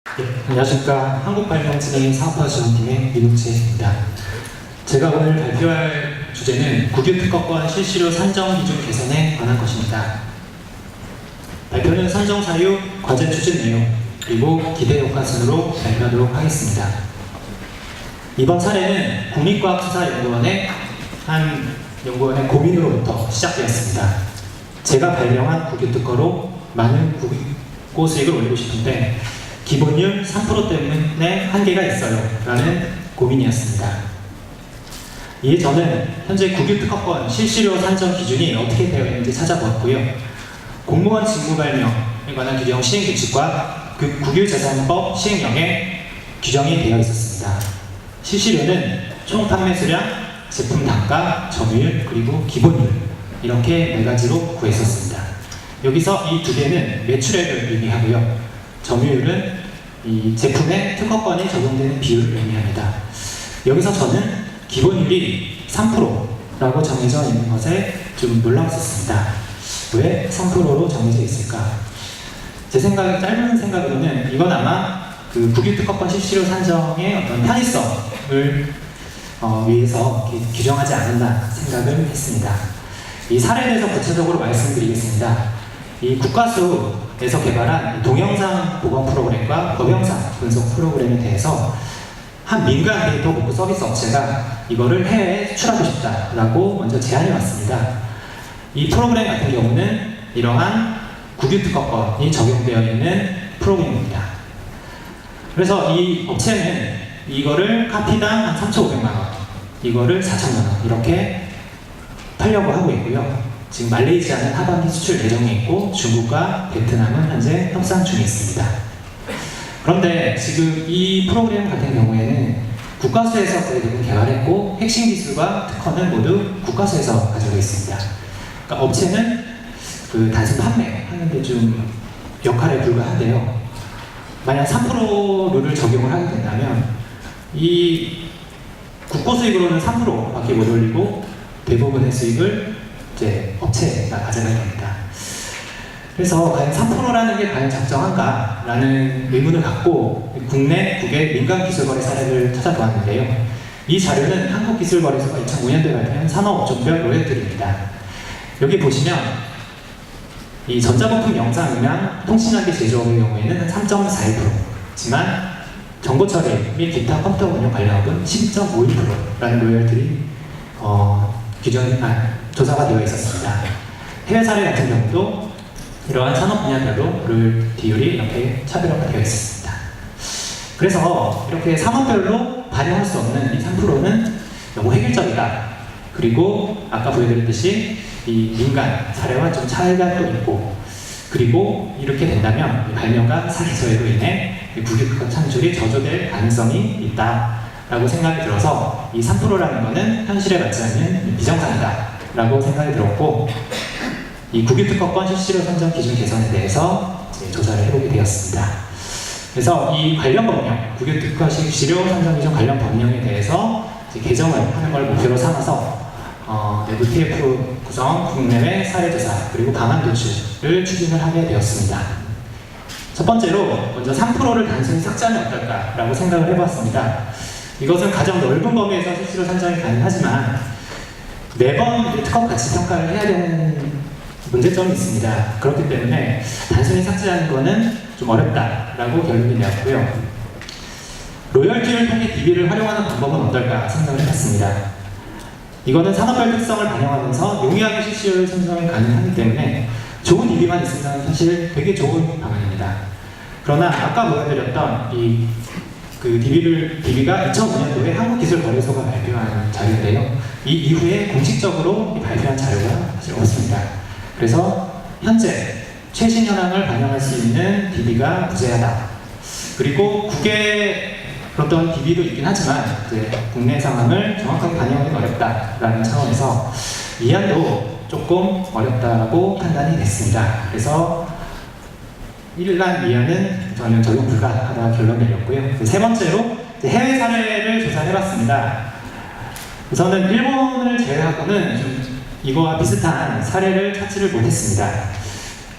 네, 안녕하십니까. 한국발명진흥 사업화지원팀의 민욱재입니다. 제가 오늘 발표할 주제는 국유특허권 실시료 산정 기준 개선에 관한 것입니다. 발표는 산정 사유, 과제 추진 내용, 그리고 기대 효과 순으로 발표하도록 하겠습니다. 이번 사례는 국립과학수사연구원의 한 연구원의 고민으로부터 시작되었습니다. 제가 발명한 국유특허로 많은 국고 수익을 올리고 싶은데 기본율 3% 때문에 한계가 있어요 라는 고민이었습니다. 이에 저는 현재 국유특허권 실시료 산정 기준이 어떻게 되어 있는지 찾아보았고요. 공무원 직무발명에 관한 규정 시행규칙과 국유재산법 시행령에 규정이 되어 있었습니다. 실시료는 총 판매 수량, 제품 단가, 점유율, 그리고 기본율 이렇게 4가지로 구했었습니다. 여기서 이 2개는 매출액을 의미하고요. 점유율은 이 제품의 특허권이 적용되는 비율을 의미합니다. 여기서 저는 기본율이 3%라고 정해져 있는 것에 좀 놀랐었습니다. 왜 3%로 정해져 있을까? 제 짧은 생각으로는 이건 아마 그 국유특허권 실시료 산정의 어떤 편의성을 위해서 규정하지 않았나 생각을 했습니다. 이 사례에 대해서 구체적으로 말씀드리겠습니다. 이 국가수에서 개발한 동영상 보건 프로그램과 법영상 분석 프로그램에 대해서 한 민간 데이터 공급 서비스 업체가 이거를 해외에 수출하고 싶다라고 먼저 제안이 왔습니다. 이 프로그램 같은 경우는 이러한 국유특허권이 적용되어 있는 프로그램입니다. 그래서 이 업체는 이거를 카피당 한 3,500만 원, 이거를 4,000만 원 이렇게 팔려고 하고 있고요. 지금 말레이시아는 하반기 수출 예정에 있고 중국과 베트남은 현재 협상 중에 있습니다. 그런데 지금 이 프로그램 같은 경우에는 국가수에서 대부분 개발했고 핵심 기술과 특허는 모두 국가수에서 가지고 있습니다. 그러니까 업체는 그 단순 판매하는데 좀 역할에 불과한데요. 만약 3% 룰을 적용을 하게 된다면 이 국고 수익으로는 3%밖에 못 올리고 대부분의 수익을 이제 업체가 가져가야 됩니다. 그래서 과연 3%라는 게 과연 적정한가라는 의문을 갖고 국내 국외 민간기술거래 사례를 찾아보았는데요. 이 자료는 한국기술거래소가 2005년도에 발표한 산업업종별 로열티입니다. 여기 보시면 이 전자부품 영상, 음향, 통신장비 제조업의 경우에는 한 3.41%지만 정보처리 및 기타 컴퓨터 운영 관련업은 12.51%라는 로열티 조사가 되어 있었습니다. 해외 사례 같은 경우도 이러한 산업 분야별로 비율이 이렇게 차별화가 되어 있었습니다. 그래서 이렇게 산업별로 반영할 수 없는 이 3%는 너무 획일적이다. 그리고 아까 보여드렸듯이 이 민간 사례와 좀 차이가 또 있고, 그리고 이렇게 된다면 이 발명가 사기저해로 인해 국유특허 창출이 저조될 가능성이 있다라고 생각이 들어서 이 3%라는 것은 현실에 맞지 않는 비정상이다 라고 생각이 들었고, 이 국유특허권 실시료 산정 기준 개선에 대해서 조사를 해보게 되었습니다. 그래서 이 관련 법령, 국유특허 실시료 산정 기준 관련 법령에 대해서 개정을 하는 걸 목표로 삼아서 내부 TF 구성, 국내외 사례조사, 그리고 방안 도출을 추진을 하게 되었습니다. 첫 번째로 먼저 3%를 단순히 삭제하면 어떨까라고 생각을 해봤습니다. 이것은 가장 넓은 범위에서 실시료 산정이 가능하지만 매번 특허 가치 평가를 해야 되는 문제점이 있습니다. 그렇기 때문에 단순히 삭제하는 것은 좀 어렵다라고 결론이 되었고요. 로열티를 통해 DB를 활용하는 방법은 어떨까 생각을 해봤습니다. 이거는 산업별 특성을 반영하면서 용이하게 실시료를 선정이 가능하기 때문에 좋은 DB만 있으면 사실 되게 좋은 방안입니다. 그러나 아까 보여드렸던 DB가 2005년도에 한국기술거래소가 발표한 자료인데요. 이 이후에 공식적으로 발표한 자료가 사실 없습니다. 그래서 현재 최신 현황을 반영할 수 있는 DB가 부재하다. 그리고 국외 어떤 DB도 있긴 하지만 국내 상황을 정확하게 반영하기는 어렵다라는 차원에서 이안도 조금 어렵다고 판단이 됐습니다. 그래서 1란 이하는 저는 적용 불가하다 결론 내렸고요. 세 번째로 해외 사례를 조사해봤습니다. 우선은 일본을 제외하고는 좀 이거와 비슷한 사례를 찾지를 못했습니다.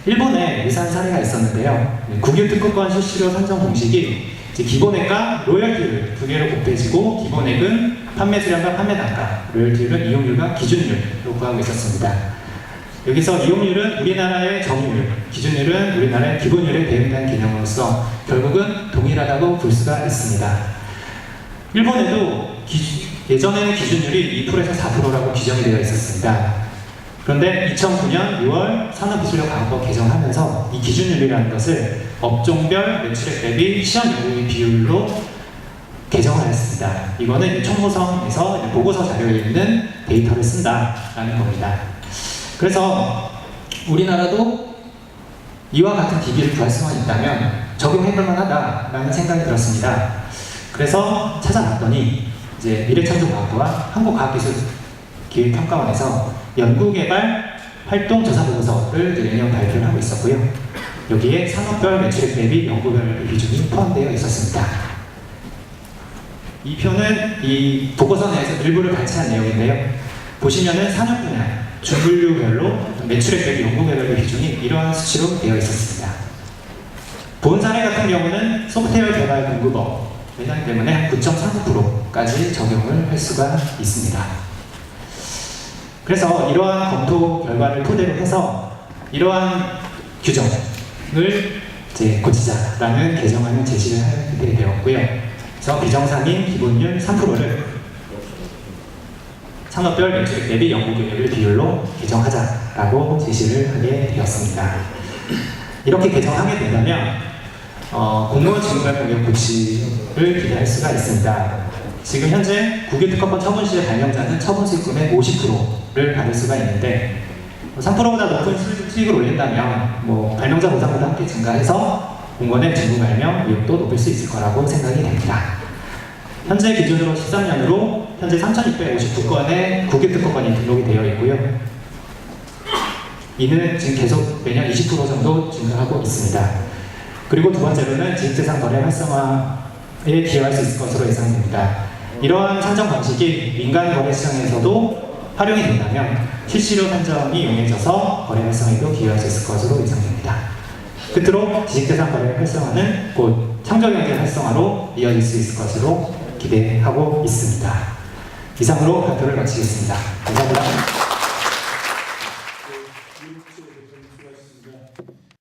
일본에 유사한 사례가 있었는데요. 국유 특허권 실시료 산정 공식이 이제 기본액과 로열티를 두 개로 곱해지고 기본액은 판매 수량과 판매 단가, 로열티율은 이용률과 기준율로 구하고 있었습니다. 여기서 이용률은 우리나라의 정의율, 기준율은 우리나라의 기본율에 대응한 개념으로서 결국은 동일하다고 볼 수가 있습니다. 일본에도 예전에는 기준율이 2%에서 4%라고 규정이 되어 있었습니다. 그런데 2009년 6월 산업기술력강화법 개정하면서 이 기준율이라는 것을 업종별 매출액 대비 시험 연구비 비율로 개정을 했습니다. 이거는 청구서에서 보고서 자료에 있는 데이터를 쓴다라는 겁니다. 그래서 우리나라도 이와 같은 DB를 구할 수만 있다면 적용해볼 만하다라는 생각이 들었습니다. 그래서 찾아봤더니 이제 미래창조과학부와 한국과학기술기획평가원에서 연구개발 활동조사보고서를 매년 발표를 하고 있었고요. 여기에 산업별 매출액 대비 연구별 비중이 포함되어 있었습니다. 이 표는 이 보고서 내에서 일부를 발췌한 내용인데요. 보시면은 산업 분야, 주분류별로 매출액 대비 연구개발 비중이 이러한 수치로 되어 있었습니다. 본 사례 같은 경우는 소프트웨어 개발 공급업 매장 때문에 9.39%까지 적용을 할 수가 있습니다. 그래서 이러한 검토 결과를 토대로 해서 이러한 규정을 이제 고치자라는 개정안을 제시를 하게 되었고요. 그래서 비정상인 기본율 3%를 산업별 매출액 대비 연구개발 비율로 개정하자라고 제시를 하게 되었습니다. 이렇게 개정하게 된다면 공무원 직무별 공격 고치를 기대할 수가 있습니다. 지금 현재 국유특허권 처분 시의 발명자는 처분 수익금의 50%를 받을 수가 있는데 3%보다 높은 수익을 올린다면 발명자 보상도 함께 증가해서 공무원의 직무 발명 의욕도 높일 수 있을 거라고 생각이 됩니다. 현재 기준으로 13년으로 현재 3,659건의 국유특허권이 등록이 되어 있고요. 이는 지금 계속 매년 20% 정도 증가하고 있습니다. 그리고 두 번째로는 지식재산 거래 활성화에 기여할 수 있을 것으로 예상됩니다. 이러한 산정 방식이 민간 거래 시장에서도 활용이 된다면 실시료 산정이 용이해져서 거래 활성화에도 기여할 수 있을 것으로 예상됩니다. 끝으로 지식재산 거래 활성화는 곧 창조경제 활성화로 이어질 수 있을 것으로 기대하고 있습니다. 이상으로 발표를 마치겠습니다. 감사합니다.